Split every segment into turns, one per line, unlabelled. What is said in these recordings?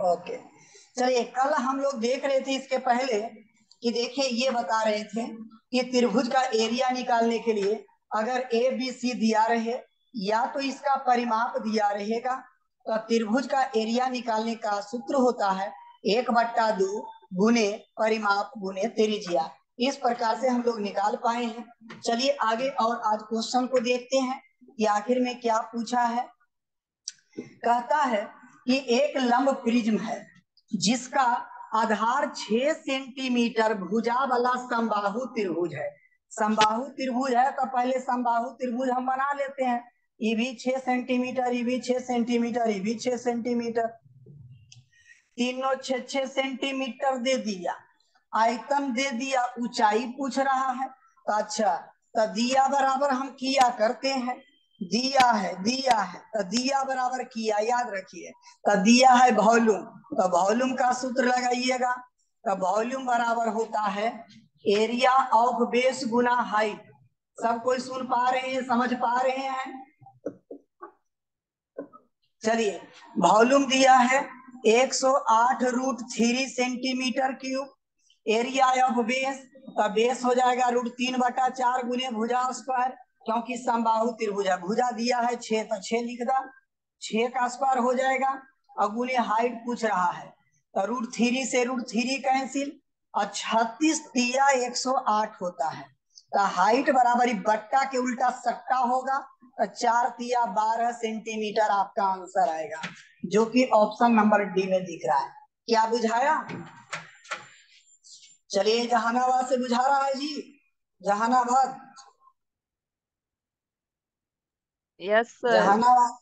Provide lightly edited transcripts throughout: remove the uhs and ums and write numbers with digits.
Okay, चलिए कल हम लोग देख रहे थे इसके पहले कि देखिए ये बता रहे थे कि त्रिभुज का एरिया निकालने के लिए अगर ए बी सी दिया रहे या तो इसका परिमाप दिया रहेगा, तो त्रिभुज का एरिया निकालने का सूत्र होता है 1/2 गुने परिमाप गुने त्रिज्या। इस प्रकार से हम लोग निकाल पाए हैं। चलिए आगे और आज क्वेश्चन को देखते हैं कि आखिर में क्या पूछा है। कहता है कि एक लंब प्रिज्म है जिसका आधार 6 सेंटीमीटर भुजा वाला समबाहु त्रिभुज है। समबाहु त्रिभुज है तो पहले समबाहु त्रिभुज हम बना लेते हैं। ये भी 6 सेंटीमीटर, ये भी 6 सेंटीमीटर, ये भी 6 सेंटीमीटर, तीनों 6 सेंटीमीटर दे दिया। आयतन दे दिया, ऊंचाई पूछ रहा है। तो अच्छा, तो दिया बराबर हम किया करते हैं, दिया है तो दिया बराबर किया, याद रखिए। तो दिया है वॉल्यूम, तो वॉल्यूम का सूत्र लगाइएगा। तो वॉल्यूम बराबर होता है एरिया ऑफ बेस गुना हाइट। सब कोई सुन पा रहे हैं, समझ पा रहे हैं? चलिए, वॉल्यूम दिया है 108√3 centimetre cube. Area of base, तो बेस हो जाएगा √3/4 गुने भुजा स्क्वायर, क्योंकि समबाहु त्रिभुज है। भुजा दिया है 6 तो 6 लिख दा, 6 का स्क्वायर हो जाएगा। और गुने हाइट पूछ रहा है तो √3 से √3 कैंसिल, और 36 दिया 108 होता है। तो हाइट बराबर बट्टा के उल्टा सट्टा होगा, तो 4 तिया 12 सेंटीमीटर आपका आंसर आएगा, जो कि ऑप्शन नंबर डी में दिख रहा है। क्या बुझाया? चलिए जहानाबाद से बुझा रहा है जी, जहानाबाद,
यस सर।
जहानाबाद।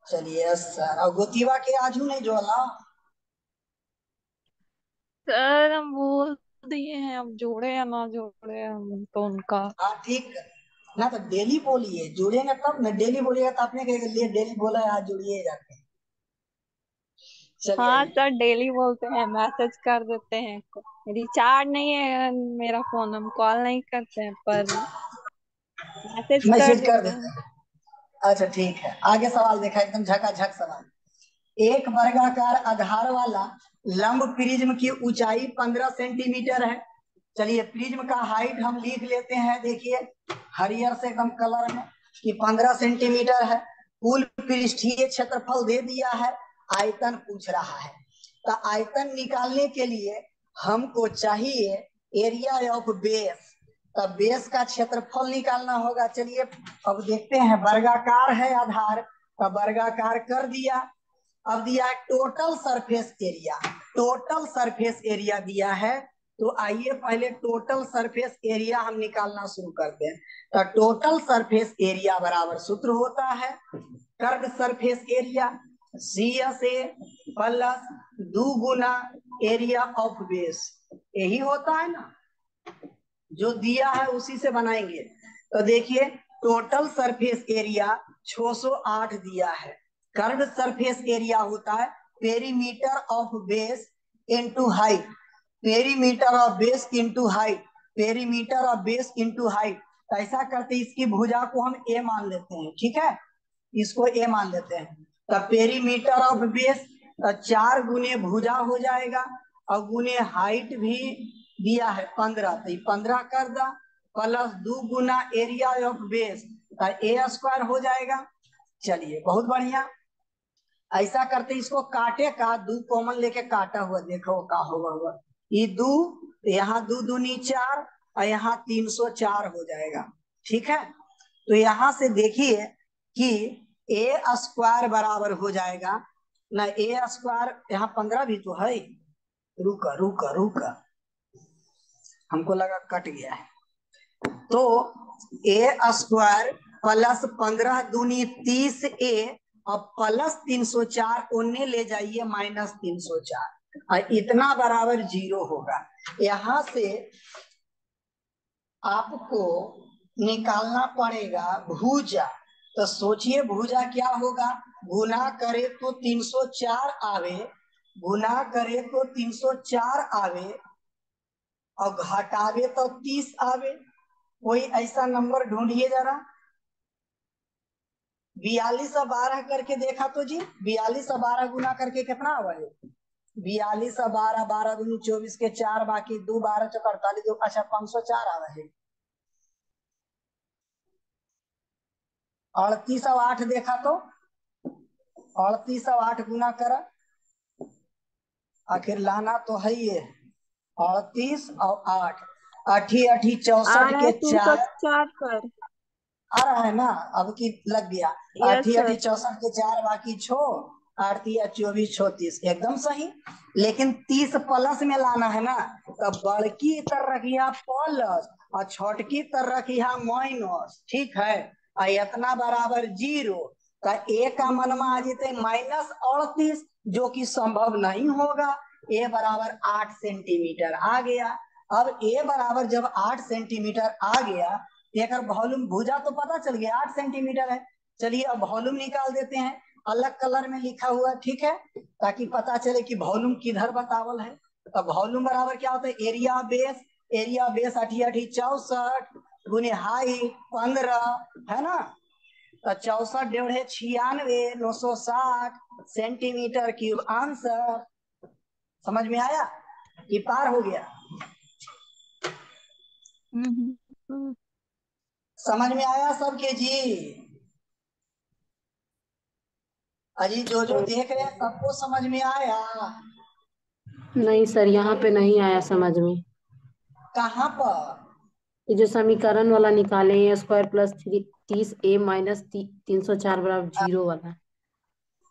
चलिए यस सर। और गोतीवा के आजू नहीं जो अला।
सर हम बोल दिए हैं, अब जोड़े या ना जोड़े हम तो उनका।
हाँ ठीक ना, तो डेली बोलिए, जुड़ेंगे तब ना। डेली बोलिएगा तो आपने के लिए डेली बोला है, आज जुड़िए जाते हैं। चलिए
हाँ
आइए।
सर, डेली बोलते हैं, मैसेज कर देते हैं। रिचार्ज नहीं है मेरा फोन, हम कॉल नहीं करते हैं पर मैसेज कर
मैसेज कर
देते हैं।
देते हैं। अच्छा ठीक है, आगे सवाल देखा, एकदम झकाझक सवाल। एक वर्गाकार आधार वाला लंब प्रिज्म की ऊंचाई 15 सेंटीमीटर है। चलिए प्रिज्म का हाइट हम लिख लेते हैं, देखिए हरियर से एकदम कलर में, कि 15 सेंटीमीटर है। कुल पृष्ठीय क्षेत्रफल दे दिया है, आयतन पूछ रहा है। तो आयतन निकालने के लिए हमको चाहिए एरिया ऑफ बेस। तो बेस का क्षेत्रफल निकालना होगा। चलिए अब देखते हैं, वर्गाकार है आधार, तो वर्गाकार कर दिया। अब दिया है total surface area, total surface area दिया है। तो आइए पहले टोटल सरफेस एरिया हम निकालना शुरू करते हैं। तो टोटल सरफेस एरिया बराबर सूत्र होता है curve surface area, C S A plus 2 गुना एरिया ऑफ बेस। यही होता है ना, जो दिया है उसी से बनाएंगे। तो देखिए टोटल सरफेस एरिया 608 दिया है। कर्व सरफेस एरिया होता है perimeter of base into height, perimeter of base into height, perimeter of base into height. ऐसा करते इसकी भुजा को हम ए मान लेते हैं, ठीक है, इसको ए मान लेते हैं। तो पेरीमीटर ऑफ बेस 4 गुने भुजा हो जाएगा, और गुने हाइट भी दिया है 15, तो 15 कर दा, प्लस 2 गुना एरिया ऑफ बेस, तो ए स्क्वायर हो जाएगा। चलिए बहुत बढ़िया। ऐसा करते इसको काटे का, 2 कॉमन लेके काटा हुआ, देखो का होगा हुआ। ये 2, यहाँ 2 दूनी 4, और यहाँ 304 हो जाएगा, ठीक है। तो यहाँ से देखिए कि ए स्क्वायर बराबर हो जाएगा ना, ए स्क्वायर, यहाँ 15 भी तो है। रुका रुका रुका, हमको लगा कट गया है। तो ए स्क्वायर प्लस 15 दूनी 30 ए, और प्लस 304 उन्हें ले जाइए माइनस 304, और इतना बराबर 0 होगा। यहां से आपको निकालना पड़ेगा भुजा। तो सोचिए भुजा क्या होगा, गुना करे तो 304 आवे, गुना करे तो 304 आवे, और घटावे तो 30 आवे। कोई ऐसा नंबर ढूंढिए जरा। 42 और 12 करके देखा तो जी, 42 और 12 गुना करके कितना आवे? 42 और 12, 12 दूनी 24 के 4 बाकी 2, 12 चौक 48, अच्छा 504 आ रहे। 38 और 8 देखा तो 38 और 8 गुना करा, आखिर लाना तो है ये 38 और 8, 8 8
आ
64
रहा है
के
304
4
सर।
आ रहा है ना, अब की लग गया।
Yes
8 8
sir.
64 के 4 बाकी 6, 8 या 24 36 एकदम सही। लेकिन 30 प्लस में लाना है ना, तो बड़की तर रखिया प्लस और छोटकी तर रखिया माइनस, ठीक है। और इतना बराबर 0, तो ए का मनमा आ जेते -38, जो कि संभव नहीं होगा। ए बराबर 8 सेंटीमीटर आ गया। अब ए बराबर जब 8 सेंटीमीटर आ गया, एक वॉल्यूम भुजा तो पता चल गया 8 सेंटीमीटर है। चलिए अब वॉल्यूम निकाल देते हैं, अलग कलर में लिखा हुआ, ठीक है, ताकि पता चले कि वॉल्यूम किधर बतावल है। तो वॉल्यूम बराबर क्या होता है, एरिया बेस, एरिया बेस 8 8 64 गुने हाइट 15, है ना। तो 64 डेढ़े 96 960 सेंटीमीटर क्यूब आंसर। समझ में आया कि पार हो गया?
हम्म।
समझ में आया सबके जी? अजी जो देख रहे हैं सबको समझ में आया?
नहीं सर, यहाँ पे नहीं आया समझ में।
कहाँ पर?
ये जो समीकरण वाला निकाले हैं, स्क्वायर प्लस 30a माइनस 304 बराबर 0 वाला।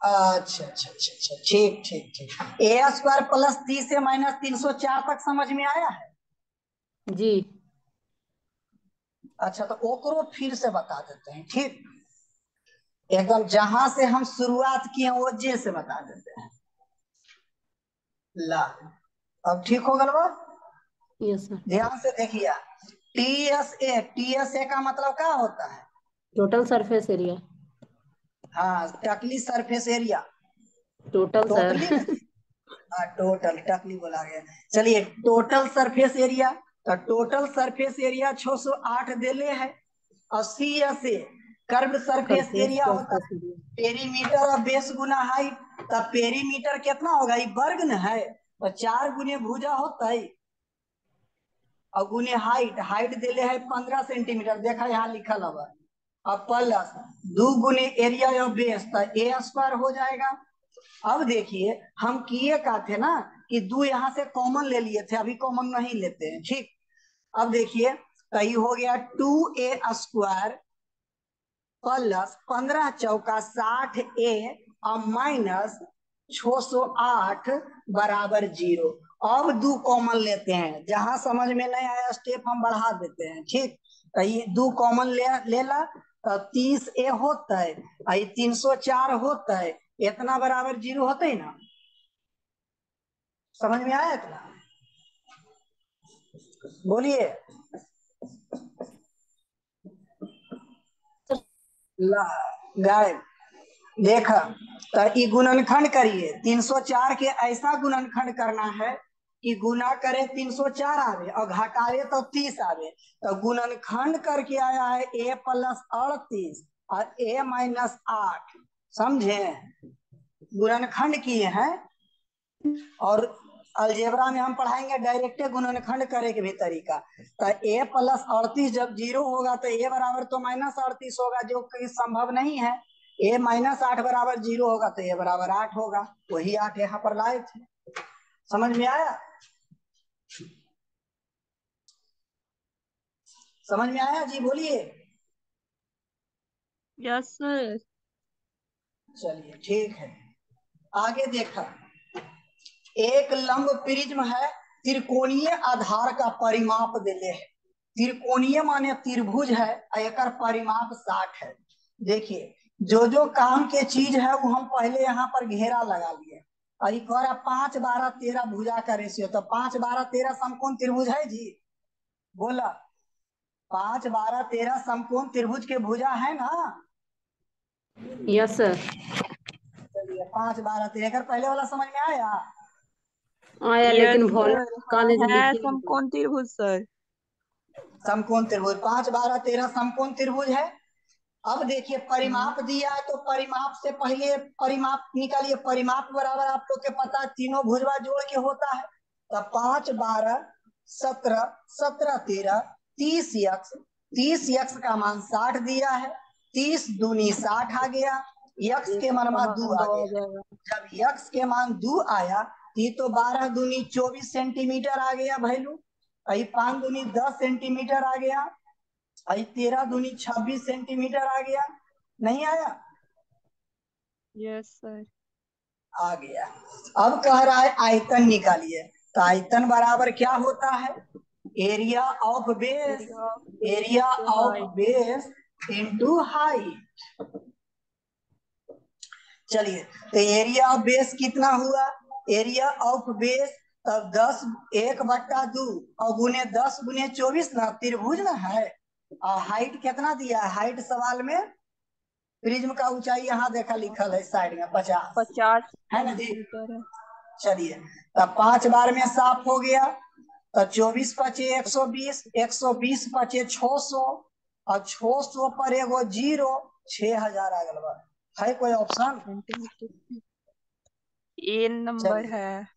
अच्छा अच्छा अच्छा अच्छा, ठीक ठीक ठीक। ए स्क्वायर प्लस 30 से माइनस 304 तक समझ में आया है?
जी।
अच्छा, तो ओकरो फिर से बता देते हैं, ठीक, एकदम जहां से हम शुरुआत किए वो जे से बता देते हैं। ला, अब ठीक हो गल बा?
Yes sir.
ध्यान से देखिए, टीएसए का मतलब क्या होता है?
Total surface area.
हाँ, टकली surface area.
Total sir.
Totally नहीं, हाँ टोटल, टकली बोला गया। चलिए टोटल सरफेस एरिया, तो टोटल सरफेस एरिया 608 देले है। और सी से कर्व सरफेस
सरफेस
एरिया होता
सरफेस
है
एरिया।
पेरीमीटर और बेस गुना हाइट। तब पेरीमीटर कितना होगा, ये वर्ग न है, तो 4 गुने भुजा होता है और गुने हाइट, हाइट देले है 15 सेंटीमीटर, देखा यहाँ लिखल हुआ। अब प्लस 2 गुने एरिया और बेस, तो ए स्क्वायर हो जाएगा। अब देखिए हम किए का थे ना कि 2 यहाँ से कॉमन ले लिए थे, अभी कॉमन नहीं लेते हैं, ठीक। अब देखिए तो ये हो गया 2a² प्लस 15 चौका 60a और माइनस 608 बराबर 0। अब 2 कॉमन लेते हैं, जहां समझ में नहीं आया स्टेप हम बढ़ा देते हैं, ठीक। तो ये 2 कॉमन ले ला, तो 30a होता है और ये 304 होता है, इतना बराबर 0 होता है ना। समझ में आया इतना? बोलिए। ला, गायब। देखा, तो ये गुणनखंड करिए 304 के, ऐसा गुणनखंड करना है कि गुना करे 304 आवे और घटावे तो 30 आवे। तो गुणनखंड करके आया है a प्लस 38 और a माइनस 8, समझे? गुणनखंड किए हैं। और अलजेब्रा में हम पढ़ाएंगे डायरेक्ट गुणनखंड करे के भी तरीका। तो a प्लस 38 जब 0 होगा तो a बराबर तो -38 होगा, जो कि संभव नहीं है। a -8 बराबर 0 होगा तो a बराबर 8 होगा, वही 8 यहाँ पर लाए थे। समझ में आया? समझ में आया जी? बोलिए।
Yes sir.
चलिए ठीक है, आगे देखा। एक लंब प्रिज्म है, त्रिकोणीय आधार का परिमाप देले है। त्रिकोणीय माने त्रिभुज है, एक परिमाप 60 है। देखिए जो काम के चीज है वो हम पहले यहाँ पर घेरा लगा लिए। और एक 5 12 13 भुजा का रेशियो, तो 5 12 13 समकोण त्रिभुज है जी? बोला 5 12 13 समकोण त्रिभुज के भुजा है ना?
Yes sir.
चलिए 5 12 13 पहले वाला समझ में आया?
आया,
यस
लेकिन
सर।
वॉल्यूम कॉलेज
है
लिखिए तो।
समकोण त्रिभुज सर।
समकोण त्रिभुज 5 12 13 समकोण त्रिभुज है। अब देखिए परिमाप दिया है तो परिमाप से पहले परिमाप निकालिए। परिमाप बराबर आप लोग के पता है तीनों भुजवा जोड़ के होता है। तो 5 12 17 17 13 30 यक्स। 30 यक्स का मान 60 दिया है। 30 दूनी 60 आ गया। यक्स के मानमा 2 आ
दो आ
गया।
जाएगा।
जब यक्स के मान 2 आया तो 12 दूनी 24 सेंटीमीटर आ गया वैल्यू। 5 दूनी 10 सेंटीमीटर आ गया। 13 दूनी 26 सेंटीमीटर आ गया। नहीं आया?
Yes sir.
आ गया। अब कह रहा है आयतन निकालिए। तो आयतन बराबर क्या होता है? Area of base. Area of base into height. चलिए तो एरिया ऑफ बेस कितना हुआ? एरिया ऑफ बेस तब 10 1/2 और गुने 10 गुने 24 ना त्रिभुज ना है। और हाइट कितना दिया है? हाइट सवाल में प्रिज्म का ऊंचाई यहाँ देखा लिखल है साइड में 50
50
है ना जी।
सेंटीमीटर है।
चलिए तब 5 बार में साफ हो गया। तो 24 पचे 120 120 पचे 600 और 600 पर एगो 0 6000 आ गल बा। है कोई ऑप्शन?
सेंटीमीटर ए नंबर
चलिए
है।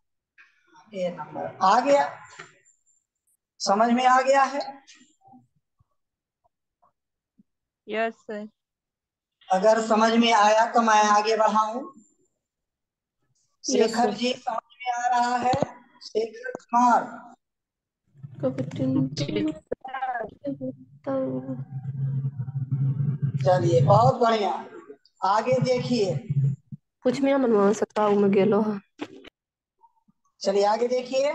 ए नंबर आ गया। समझ में आ गया है?
Yes sir.
अगर समझ में आया तो मैं आगे बढ़ाऊं।
Yes
Shekhar
sir.
जी समझ में आ रहा है? शेखर कुमार। चलिए बहुत बढ़िया। आगे देखिए।
कुछ में मनवा सकता हूँ मैं गेलो है।
चलिए आगे देखिए।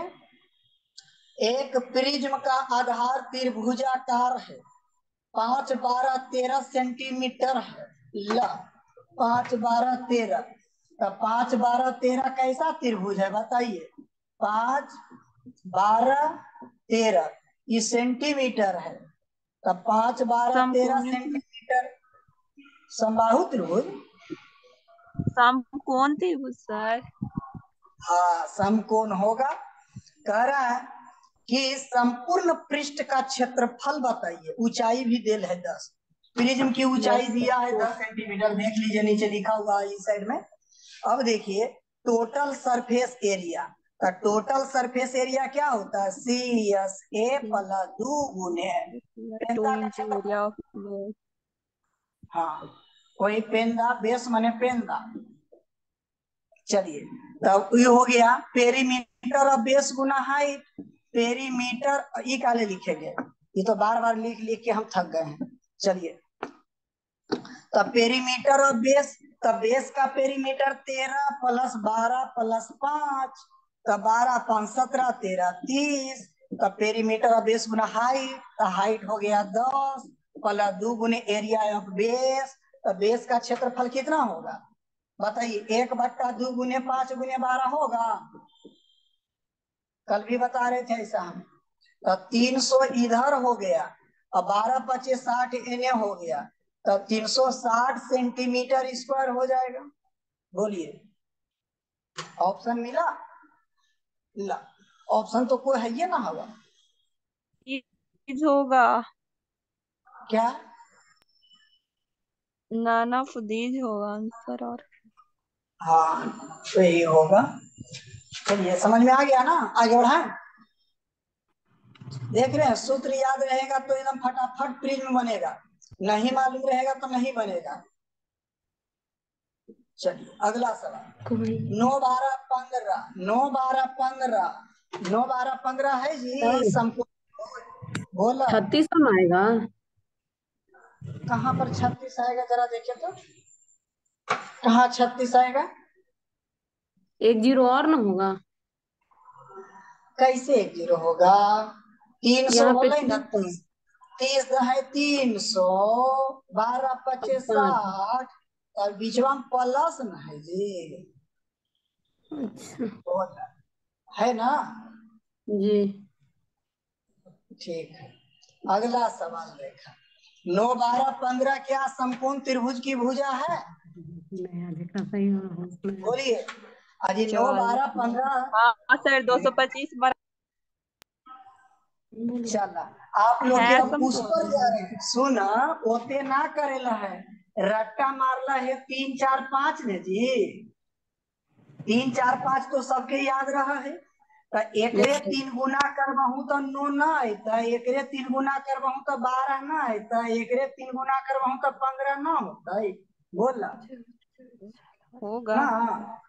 एक प्रिज्म का आधार त्रिभुजाकार है। 5 12 13 सेंटीमीटर है। ला 5 12 13। तो 5 12 13 कैसा त्रिभुज है बताइए? 5 12 13 ये सेंटीमीटर है। तो 5 12 13
समकोण
सेंटीमीटर समबाहु त्रिभुज।
समकोण त्रिभुज सर।
हाँ समकोण होगा। कह रहा है कि संपूर्ण पृष्ठ का क्षेत्रफल बताइए। ऊंचाई भी दिल है 10। प्रिज्म की ऊंचाई
यस
दिया है
सर।
10 सेंटीमीटर। देख लीजिए नीचे लिखा हुआ है इस साइड में। अब देखिए टोटल सरफेस एरिया। का टोटल सरफेस एरिया क्या होता है? सी एस ए प्लस 2 गुने
टू
पेंदा का
इंटू
क्षेत्रफल।
Area of base.
हाँ कोई पेंदा बेस माने पेंदा। चलिए तब ये हो गया पेरीमीटर ऑफ बेस गुना हाइट। पेरीमीटर ये काले लिखेंगे? ये तो बार बार लिख लिख के हम थक गए हैं। चलिए तब पेरीमीटर ऑफ बेस। तब बेस का पेरीमीटर 13 प्लस 12 प्लस 5। तब 12 5 17 13 30। तब पेरीमीटर ऑफ बेस गुना हाइट। तो हाइट हो गया 10 प्लस 2 गुने एरिया ऑफ बेस। तो बेस का क्षेत्रफल कितना होगा बताइए? 1/2 गुने 5 गुने 12 होगा। कल भी बता रहे थे ऐसा हम। तो 300 इधर हो गया और 12 पचे 60 एने हो गया। तब 360 सेंटीमीटर स्क्वायर हो जाएगा। बोलिए ऑप्शन मिला? ला ऑप्शन तो कोई है ये ना होगा।
चीज होगा।
क्या?
नाना फुदीज होगा आंसर। और
हाँ तो यही होगा। चलिए समझ में आ गया ना? आगे बढ़ाएं। देख रहे हैं सूत्र याद रहेगा तो एकदम फटाफट प्रिज्म बनेगा। नहीं मालूम रहेगा तो नहीं बनेगा। चलिए अगला सवाल। 9 12 15 9 12 15 9 12 15 है जी संपूर्ण। बोला
36 में आएगा।
कहाँ पर 36 आएगा जरा देखिए तो। कहाँ 36 आएगा?
1 0 और ना होगा।
कैसे 1 0 होगा? 300
यहाँ पे
बोले ना
3 था।
30। 30 है 300। 12 पचे
5।
60 और बीचवा में प्लस न है जी।
अच्छा
बोला है ना?
जी।
ठीक है। अगला सवाल देखा। 9 12 15 क्या समकोण त्रिभुज की भुजा है?
नया देखा सही हो
बोलिए अजी 9 12 15।
हाँ सर 225 बार।
चला आप लोग के
है
अब उस पर जा
समकोण।
रहे हैं। सुन, ओते ना करेला है, रट्टा मारला है 3 4 5 ने जी। 3 4 5 तो सबके याद रहा है। तो एकरे 3 गुना करबहू तो 9 ना अता, एकरे 3 गुना करबहू तो 12 ना अता, एकरे 3 गुना करबहू तो 15 ना होता। बोला
होगा।
ना।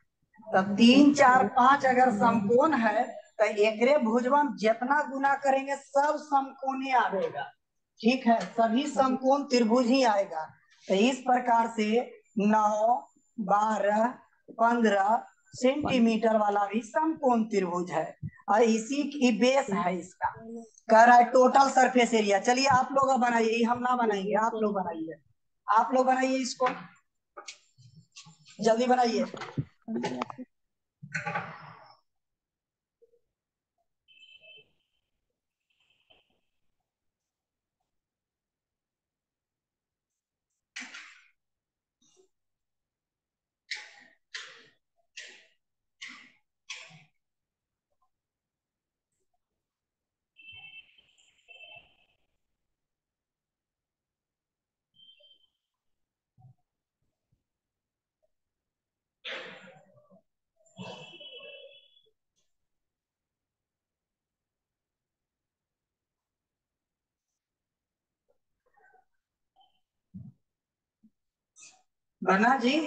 तो 3 4 5 अगर समकोण है तो एकरे भुजबम जितना गुना करेंगे सब समकोणी आवेगा। ठीक है, सभी समकोण त्रिभुज ही आएगा। तो इस प्रकार से 9 12 15 सेंटीमीटर वाला भी समकोण त्रिभुज है, और इसी की बेस है इसका। कह रहा है टोटल सरफेस एरिया। चलिए आप लोग अब बनाइए, ये हम ना बनाएंगे, आप लोग बनाइए। आप लोग बनाइए इसको, जल्दी बनाइए। बना जी।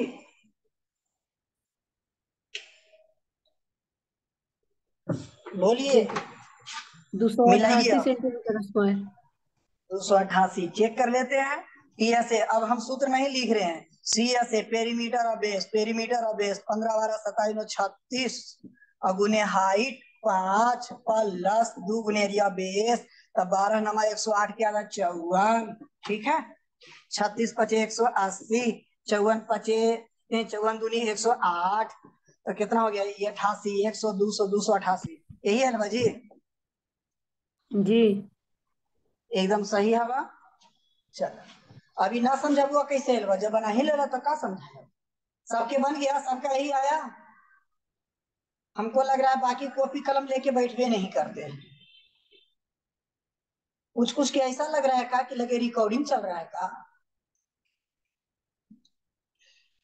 बोलिए,
288
मिलाइए।
Centimetre square.
288 चेक कर लेते हैं। टी एस ए, अब हम सूत्र नहीं लिख रहे हैं। सी एस ए पेरीमीटर और बेस, पेरीमीटर और बेस 15 12 27 9 36 गुने हाइट 5 प्लस 2 गुने एरिया बेस, तब 12 नमा 108 के आधा 54। ठीक है, 36 पचे 180, 54 पचे 54 दूनी 108, तो कितना हो गया ये 88, 100 200 288। यही है ना जी,
जी
एकदम सही है बा। चल अभी ना समझा हुआ कैसे हलवा, जब बना ही ले रहा तो का समझा। सबके बन गया, सबका यही आया। हमको लग रहा है बाकी कॉपी कलम लेके बैठवे नहीं करते। कुछ कुछ के ऐसा लग रहा है का कि लगे रिकॉर्डिंग चल रहा है का।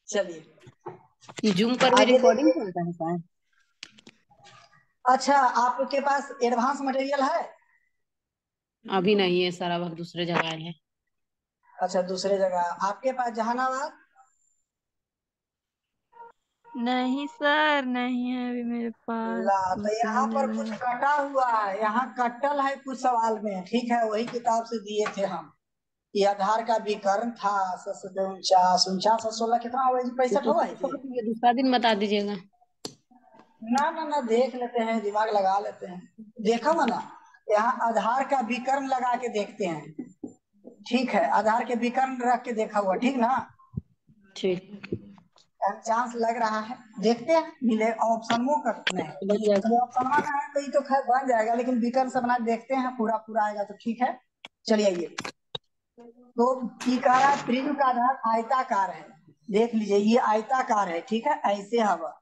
चलिए
जूम पर भी
आगे
रिकॉर्डिंग
देखिए।
चलता है सर?
अच्छा आपके पास एडवांस मटेरियल है?
अभी नहीं है सर, अब दूसरे जगह है।
अच्छा दूसरे जगह, आपके पास जहानाबाद?
नहीं सर, नहीं है अभी मेरे पास,
ला तो
दूसरी
यहाँ पर कुछ
जगह।
कटा हुआ है, यहाँ कट्टल है कुछ सवाल में। ठीक है, वही किताब से दिए थे हम। ये आधार का विकर्ण था 49 कितना हुआ जी, 65 हुआ है जी।
ये दूसरा दिन बता दीजिएगा।
ना ना ना, देख लेते हैं, दिमाग लगा लेते हैं। देखो ना, यहाँ आधार का विकर्ण लगा के देखते हैं। ठीक है, आधार के विकर्ण रख के देखा हुआ, ठीक ना।
ठीक।
चांस लग रहा है, देखते हैं मिले ऑप्शन में कर नहीं।
बन जाएगा।
चलिए ऑप्शन में है तो ये तो खैर बन जाएगा, लेकिन विकर्ण से बना देखते हैं, पूरा पूरा आएगा तो ठीक है। चलिए आइए। तो ये कह रहा है प्रिज्म का आधार आयताकार है। देख लीजिए ये आयताकार है, ठीक है, ऐसे हवा।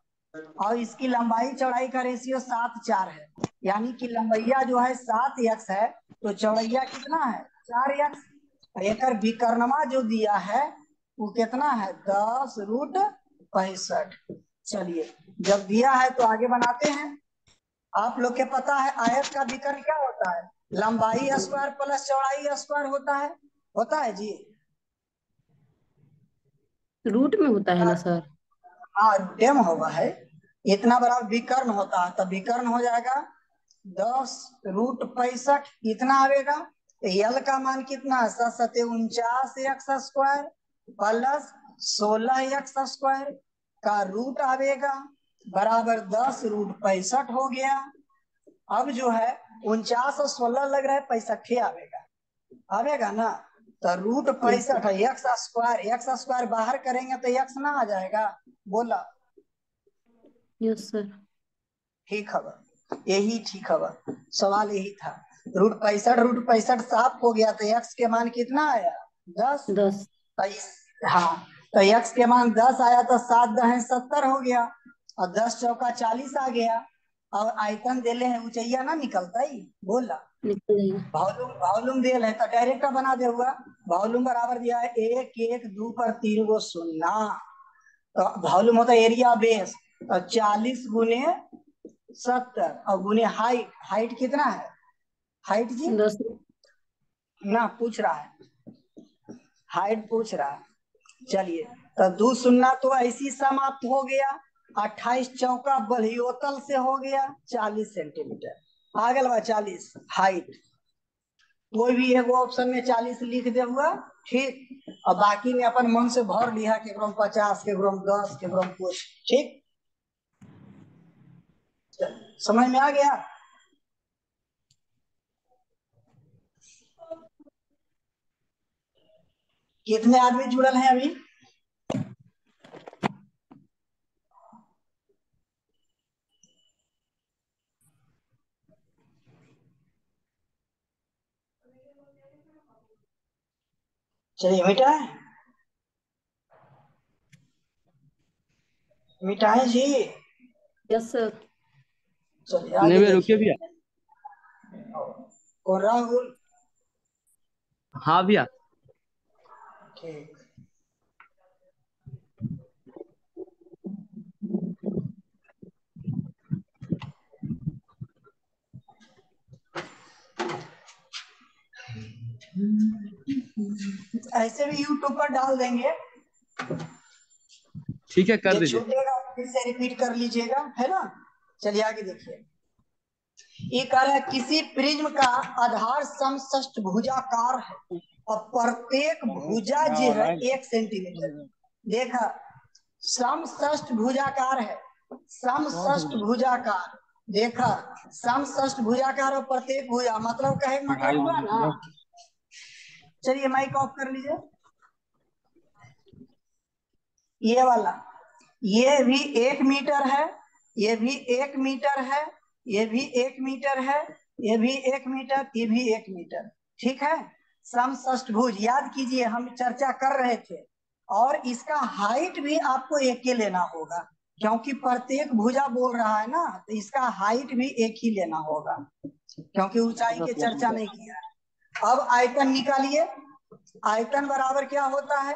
और इसकी लंबाई चौड़ाई का रेशियो 7:4 है। यानी कि लंबैया जो है 7x है, तो चौड़ैया कितना है 4x। एक विकर्णमा जो दिया है वो कितना है 10√65। चलिए जब दिया है तो आगे बनाते हैं। आप लोग के पता है आयत का विकर्ण क्या होता है, लंबाई स्क्वायर प्लस चौड़ाई स्क्वायर होता है जी।
रूट में होता है ना सर?
हाँ डेम होगा है। इतना बड़ा विकर्ण होता है, तब विकर्ण हो जाएगा 10√65 इतना आवेगा। यल का मान कितना है 7×49 x² प्लस 16x² का रूट आवेगा बराबर 10√65 हो गया। अब जो है 49 और 16 लग रहा है 65 आवेगा, आवेगा ना। तो √65 x² बाहर करेंगे तो x ना आ जाएगा। बोला
यस सर।
ठीक है, यही ठीक है, सवाल यही था। √65 साफ हो गया तो x के मान कितना आया 10।
10।
हाँ, तो x के मान 10 आया तो 7×10 70 हो गया, और 10 चौका 40 आ गया। और आयतन देले है, ऊंचाइया ना निकलता ही बोला।
निकल जाएगा।
वॉल्यूम वॉल्यूम दिया है तो डायरेक्ट बना दे हुआ। वॉल्यूम बराबर दिया है 1 1 2 पर 3 गो सुन्ना। तो वॉल्यूम होता है एरिया बेस, तो 40 गुने 70 और गुने हाइट। हाइट कितना है हाइट जी?
10।
ना पूछ रहा है, हाइट पूछ रहा है। चलिए तो 2 सुन्ना तो ऐसी समाप्त हो गया। 28 चौका बलियोतल से हो गया 40 सेंटीमीटर। आगे लगा 40 हाइट। कोई भी एक ऑप्शन में 40 लिख दे हुआ, ठीक। और बाकी में अपन मन से भर लिया के 50 के 10 के कुछ, ठीक। समझ में आ गया? कितने आदमी जुड़ल हैं अभी? चलिए मिटाए मिटाए जी।
Yes sir.
चलिए
नहीं
आगे
भैया रुकिए
देखिए।
भैया।
और राहुल,
हाँ भैया।
ठीक। ऐसे भी यूट्यूब पर डाल देंगे,
ठीक है कर
जो
दीजिए।
छूटेगा फिर से रिपीट कर लीजिएगा, है ना। चलिए आगे देखिए। ये कह रहा है किसी प्रिज्म का आधार समष्ट भुजाकार है और प्रत्येक भुजा जो है 1 सेंटीमीटर। देखा, समष्ट भुजाकार है, समष्ट भुजाकार। देखा, समष्ट भुजाकार और प्रत्येक भुजा मतलब कहे मतलब हुआ ना। चलिए माइक ऑफ कर लीजिए। ये वाला, ये भी 1 मीटर है, ये भी 1 मीटर है, ये भी 1 मीटर है, ये भी 1 मीटर, ये भी 1 मीटर, ठीक है। समष्टभुज याद कीजिए, हम चर्चा कर रहे थे। और इसका हाइट भी आपको एक ही लेना होगा, क्योंकि प्रत्येक भुजा बोल रहा है ना, तो इसका हाइट भी एक ही लेना होगा, क्योंकि ऊंचाई की चर्चा नहीं किया। अब आयतन निकालिए। आयतन बराबर क्या होता है?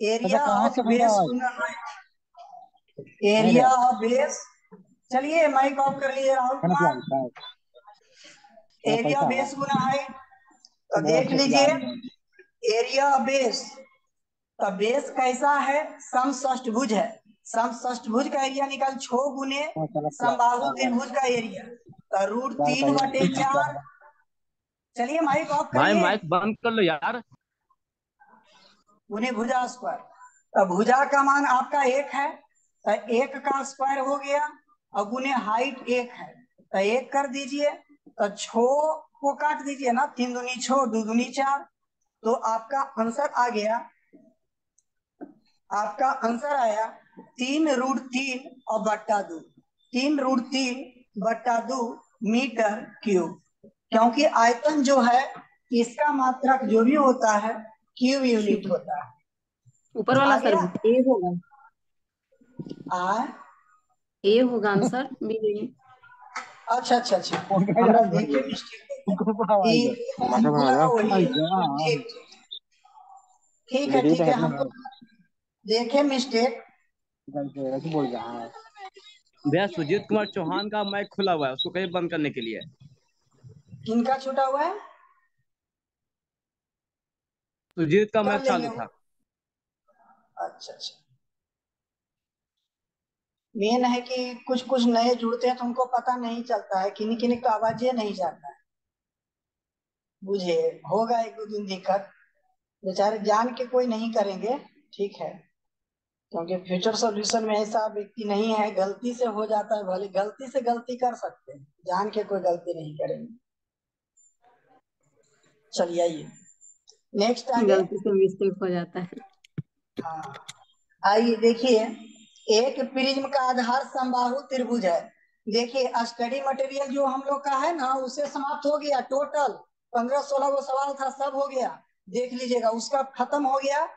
एरिया ऑफ बेस गुना हाइट। एरिया ऑफ बेस, चलिए माइक ऑफ कर लीजिए राहुल कुमार। एरिया बेस गुना हाइट, तो देख लीजिए एरिया बेस। तो बेस कैसा है? समष्टभुज है। समष्टभुज का एरिया निकाल 6 गुने समबाहु त्रिभुज का एरिया, तो √3/4। चलिए माइक ऑफ
भाई
करिए।
माइक बंद कर लो यार।
गुने भुजा स्क्वायर, तो भुजा का मान आपका 1 है, तो 1 का स्क्वायर हो गया, और गुने हाइट 1 है, तो 1 कर दीजिए। तो 6 को काट दीजिए ना, 3 दूनी 6, 2 दूनी 4। तो आपका आंसर आ गया, आपका आंसर आया 3√3 और बट्टा 2, 3√3/2 मीटर क्यूब। क्योंकि आयतन जो है इसका मात्रक जो भी होता है क्यूब यूनिट होता है।
ऊपर वाला
आ
सर
गया?
ए होगा।
आ
ए होगा आंसर बी।
अच्छा अच्छा अच्छा, हमरा देखे मिस्टेक हमको लगा वही है। ठीक ठीक है ठीक है, हमको देखे मिस्टेक।
भैया सुजीत कुमार चौहान का माइक खुला हुआ है, उसको कहीं बंद करने के लिए।
किनका छूटा हुआ है?
सुजीत का
कर
माइक
लेंगे
चालू
वो।
था।
अच्छा अच्छा, मेन है कि कुछ कुछ नए जुड़ते हैं तो उनको पता नहीं चलता है, किन्हीं किन्हीं का आवाज नहीं जाता है। बुझे होगा 1 2 दिन दिक्कत, बेचारे जान के कोई नहीं करेंगे, ठीक है। क्योंकि फ्यूचर सॉल्यूशन में ऐसा व्यक्ति नहीं है, गलती से हो जाता है, भले गलती से गलती कर सकते हैं, जान के कोई गलती नहीं करेंगे। चलिए आइए नेक्स्ट आगे।
गलती से मिस्टेक हो जाता है।
हाँ आइए देखिए, एक प्रिज्म का आधार समबाहु त्रिभुज है। देखिए स्टडी मटेरियल जो हम लोग का है ना, उसे समाप्त हो गया। टोटल 15 16 वो सवाल था, सब हो गया, देख लीजिएगा, उसका खत्म हो गया।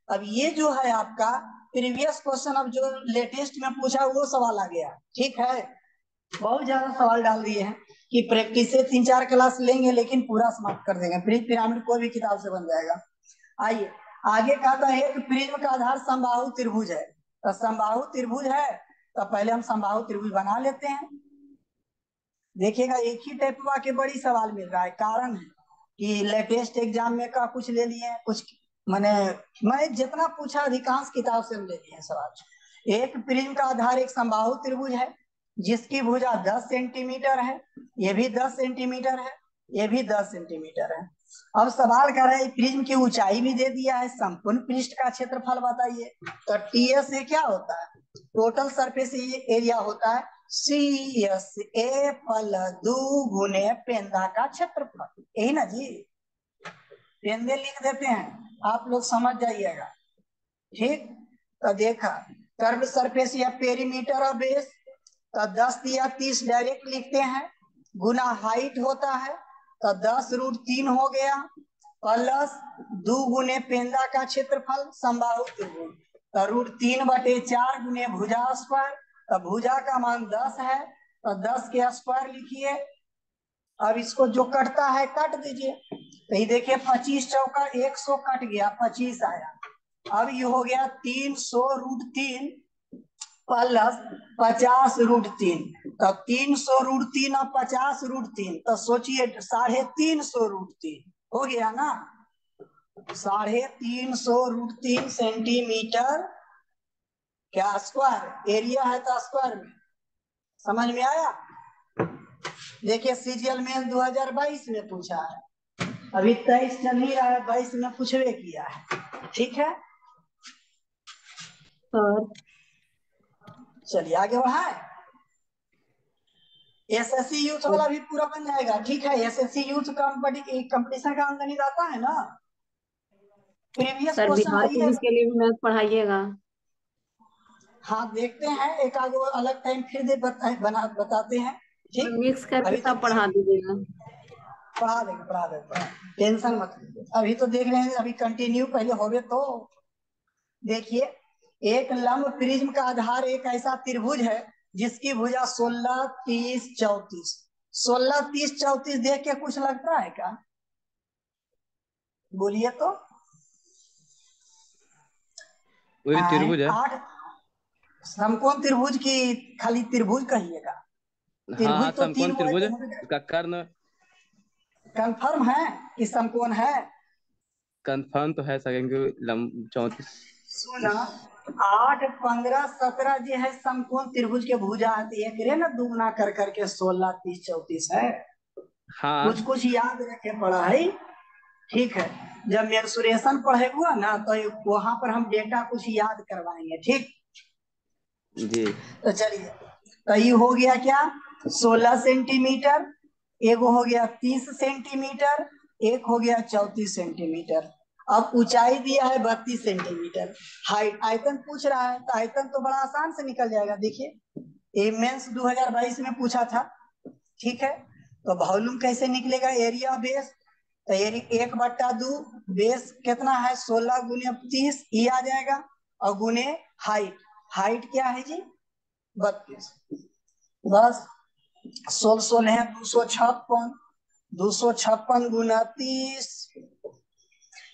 अब ये जो है आपका प्रीवियस क्वेश्चन, अब जो लेटेस्ट में पूछा वो सवाल आ गया, ठीक है। बहुत ज्यादा सवाल डाल दिए हैं कि प्रैक्टिस से 3-4 क्लास लेंगे लेकिन पूरा समाप्त कर देंगे। ब्रिज पिरामिड कोई भी किताब से बन जाएगा। आइए आगे कहता है एक प्रिज्म का आधार समबाहु त्रिभुज है। तो समबाहु त्रिभुज है तो पहले हम समबाहु त्रिभुज बना लेते हैं। देखिएगा एक ही टाइप के बड़ी सवाल मिल रहा है। कारण है कि लेटेस्ट एग्जाम में का कुछ ले लिए कुछ मैंने जितना पूछा अधिकांश किताब से हम ले लिए सवाल। एक प्रिज्म का आधार एक समबाहु त्रिभुज है जिसकी भुजा 10 सेंटीमीटर है, ये भी 10 सेंटीमीटर है, ये भी 10 सेंटीमीटर है। अब सवाल कर रहा है प्रिज्म की ऊंचाई भी दे दिया है, संपूर्ण पृष्ठ का क्षेत्रफल बताइए। तो टीएस से क्या होता है, टोटल सरफेस एरिया होता है सी एस ए पल 2 गुने पेंदा का क्षेत्रफल। यही ना जी, पेंदे लिख देते हैं आप लोग समझ जाइएगा। ठीक, तो देखा कर्व सरफेस या पेरीमीटर ऑफ बेस तो 10 या 30 डायरेक्ट लिखते हैं, गुना हाइट होता है तो 10√3 हो गया, प्लस 2 गुने पेंदा का क्षेत्रफल समबाहु त्रिभुज तो √3/4 गुने भुजा स्क्वायर। तो भुजा का मान 10 है तो 10 के स्क्वायर लिखिए। अब इसको जो कटता है काट दीजिए। तो ये देखिए 25 चौका 100 कट गया, 25 आया। अब ये हो गया 300√3 प्लस 50√3 तो 300√3 और 50√3 तो सोचिए 350√3 हो गया ना। 350√3 सेंटीमीटर क्या स्क्वायर एरिया है तो स्क्वायर में। समझ में आया। देखिए सीजीएल में 2022 में पूछा है, अभी 23 चल ही रहा है, 22 में पूछवे किया है। ठीक है
सर
चलिए आगे बढ़ाए। एसएससी यूथ वाला भी पूरा बन जाएगा। ठीक है, एसएससी यूथ कंपटीशन का अंकगणित आता है ना, प्रीवियस
सर
क्वेश्चन
बिहार
आई है।
पुलिस के लिए भी मैथ पढ़ाइएगा।
हाँ देखते हैं, एक आगे अलग टाइम फिर दे बताते हैं। ठीक,
मिक्स करके
अभी तो
सब पढ़ा दीजिएगा।
पढ़ा देंगे टेंशन मत लीजिए। अभी तो देख रहे हैं, अभी कंटिन्यू पहले होगे तो। देखिए एक लंब प्रिज्म का आधार एक ऐसा त्रिभुज है जिसकी भुजा 16, 30, 34। 16, 30, 34 देख के कुछ लगता है क्या, बोलिए तो।
वही त्रिभुज है।
8 समकोण त्रिभुज की खाली त्रिभुज कहिएगा,
हाँ हाँ,
त्रिभुज तो 3
समकोण
गो है
त्रिभुज,
तो
उसका कर्ण
कंफर्म है कि समकोण है।
कंफर्म तो है सर, क्योंकि 34।
सुना 8, 15, 17 जो है समकोण त्रिभुज के भुजा आती है, करे ना दुगना कर करके 16, 30, 34 है। कुछ
हाँ
कुछ याद रखे पड़ा है। ठीक है, जब मेंसुरेशन पढ़ेगा ना तो वहां पर हम डेटा कुछ याद करवाएंगे। ठीक,
जी।
तो चलिए, तो ये हो गया क्या 16 सेंटीमीटर, एक हो गया 30 सेंटीमीटर, एक हो गया 34 सेंटीमीटर। अब ऊंचाई दिया है 32 सेंटीमीटर। हाइट आयतन पूछ रहा है तो आयतन तो बड़ा आसान से निकल जाएगा। देखिए ये मेंस 2022 में पूछा था। ठीक है, तो वॉल्यूम कैसे निकलेगा, एरिया बेस तो 1/2 बेस कितना है 16 गुने 30 ये आ जाएगा, और गुने हाइट, हाइट क्या है जी 32। बस 16 है 256, 256 गुना 30,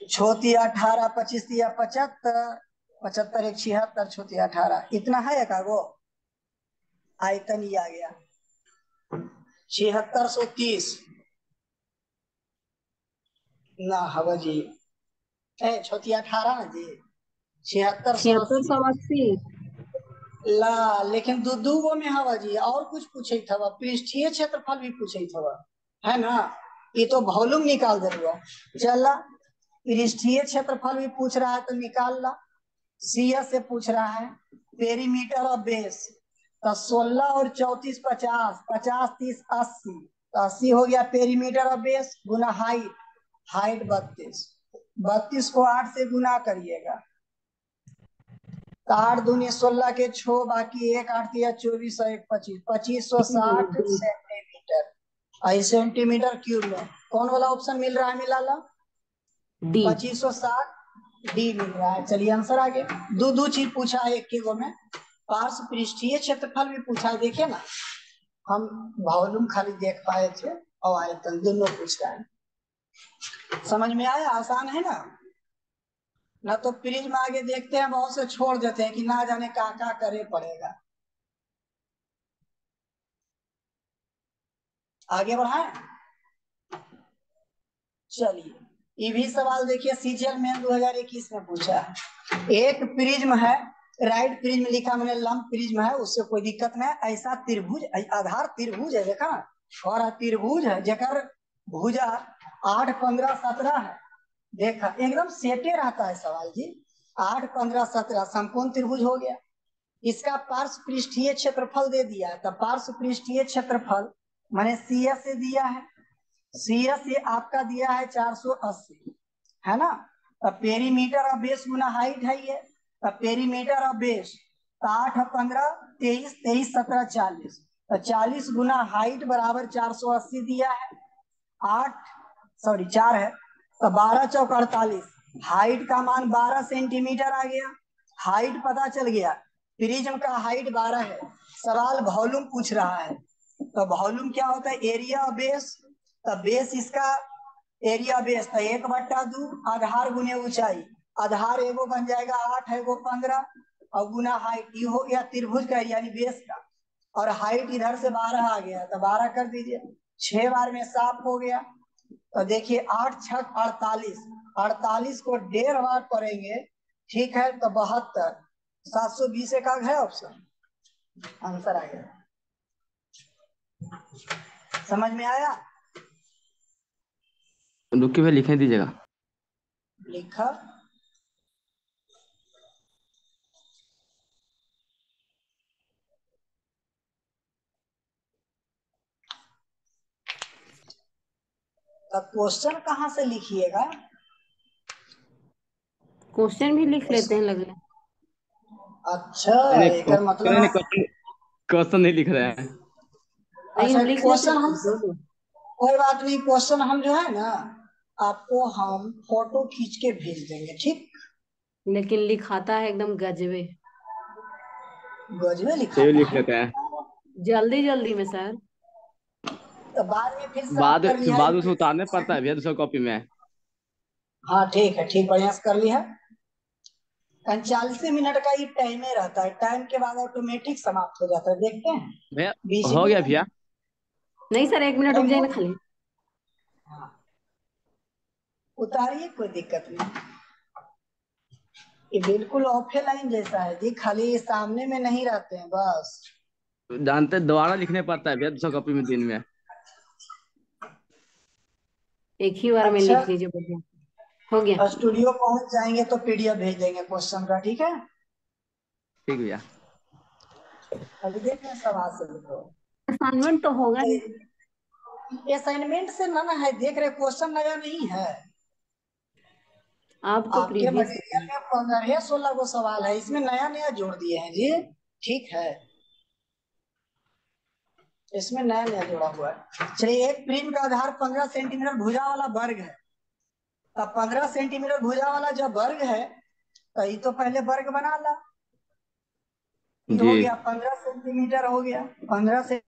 6 18, 25 75, 75 1 76, 6 18 इतना है एक वो आयतन ही आ गया 7630 ना हवा जी, 6 18 जी 7680
7680।
ला, लेकिन दू गो में हवा जी और कुछ पूछे था, पृष्ठीय क्षेत्रफल भी पूछे था है ना। ये तो वॉल्यूम निकाल दे रहा चला, पृष्ठीय क्षेत्रफल भी पूछ रहा है तो निकाल ला। सीएस से पूछ रहा है पेरीमीटर ऑफ बेस तो 16 और 34 50, 50 30 80 तो 80 हो गया पेरीमीटर ऑफ बेस गुना हाइट, हाइट 32, 32 को 8 से गुना करिएगा तो 8 दूनी 16 के 6 बाकी 1 8 या 24 1 25, 2560 सेंटीमीटर। सेंटीमीटर क्यूब में कौन वाला ऑप्शन मिल रहा है, मिला ला
डी।
2560 डी मिल रहा है। चलिए आंसर आगे। दो चीज पूछा है एक के गो में, पार्श्व पृष्ठीय क्षेत्रफल भी पूछा है। देखिए ना हम वॉल्यूम खाली देख पाए थे और आयतन दोनों पूछ रहे हैं। समझ में आया? आसान है ना तो प्रिज्म आगे देखते हैं बहुत से छोड़ देते हैं कि ना जाने का करे पड़ेगा। आगे बढ़ाएं। चलिए ये भी सवाल देखिए, सीजीएल मेन 2021 में पूछा है। एक प्रिज्म है, राइट प्रिज्म लिखा मैंने, लंब प्रिज्म है, उससे कोई दिक्कत नहीं। ऐसा त्रिभुज, आधार त्रिभुज है, देखा ना, और त्रिभुज है जेकर भुजा 8, 15, 17 है। देखा एकदम सेटे रहता है सवाल जी। 8, 15, 17 समकोण त्रिभुज हो गया। इसका पार्श्व पृष्ठीय क्षेत्रफल दे दिया है, तो पार्श्व पृष्ठीय क्षेत्रफल मैंने CS से दिया है। CS से आपका दिया है 480, है ना। तो पेरीमीटर और बेस गुना हाइट है ये, तो पेरीमीटर और बेस 8 और 15, 23, 23, 17, 40, तो 40 गुना हाइट बराबर 480 दिया है। 4 है, तो 12 चौक 48, हाइट का मान 12 सेंटीमीटर आ गया। हाइट पता चल गया, प्रिज्म का हाइट 12 है। सवाल वॉल्यूम पूछ रहा है, तो वॉल्यूम क्या होता है? एरिया और बेस। तो बेस इसका एरिया बेस, तो 1/2 आधार गुने ऊंचाई। आधार एगो बन जाएगा 8, एगो 15, और गुना हाइट, ये हो गया त्रिभुज का यानी बेस का। और हाइट इधर से 12 आ गया, तो 12 कर दीजिए, 6 बार में साफ हो गया। तो देखिए 8 छक 48, 48 को 1.5 बार पढ़ेंगे, ठीक है, तो 72, 720 एक है ऑप्शन, आंसर आ गया। समझ में आया?
रुकिए भाई, लिखने दीजिएगा।
लिखा। तब क्वेश्चन कहाँ से लिखिएगा?
क्वेश्चन भी लिख लेते हैं लग रहा है।
अच्छा,
नहीं
एक
नहीं
मतलब
नहीं, क्वेश्चन नहीं लिख रहे हैं।
नहीं
अच्छा
हम लिख लेते
क्वेश्चन हम,
हैं बोलो।
कोई बात नहीं, क्वेश्चन हम जो है ना आपको हम फोटो खींच के भेज देंगे, ठीक।
लेकिन लिखाता है एकदम गजबे,
गजबे
चलिए
लिखाता
लिख
है।
लेते हैं।
जल्दी जल्दी में सर।
तो बाद में फिर साफ
बाद
कर लिया
बाद उसको उतारने
है।
पड़ता है भैया दूसरा कॉपी में।
हाँ ठीक है, ठीक, बढ़िया से कर लिया। 45 मिनट का ये टाइम में रहता है, टाइम के बाद ऑटोमेटिक समाप्त हो जाता है, देखते हैं।
भैया
बीच
हो
में
गया भैया।
नहीं सर 1 मिनट रुक जाए ना खाली।
हाँ, उतारिए, कोई दिक्कत नहीं। ये बिल्कुल ऑफलाइन जैसा है जी, खाली सामने में नहीं रहते हैं बस।
जानते हैं, दोबारा लिखने पड़ता है भैया दूसरा कॉपी में दिन में।
एक ही बार में
अच्छा,
लिख लीजिए, बढ़िया हो गया।
स्टूडियो पहुंच जाएंगे तो PDF भेज देंगे क्वेश्चन का, ठीक है।
ठीक भैया।
अभी देख रहे हैं सवाल से लिखो।
असाइनमेंट तो होगा ही।
असाइनमेंट से ना है, देख रहे क्वेश्चन नया नहीं है।
आप तो
आपके
प्रीवियस
मटेरियल में 15-16 को सवाल है, इसमें नया नया जोड़ दिए हैं जी, ठीक है, इसमें नया नया जोड़ा हुआ है। चलिए, एक प्रिज्म का आधार 15 सेंटीमीटर भुजा वाला वर्ग है। अब 15 सेंटीमीटर भुजा वाला जब वर्ग है, तो ये तो पहले वर्ग बना ला। ये
जी
हो गया 15 सेंटीमीटर, हो गया 15 से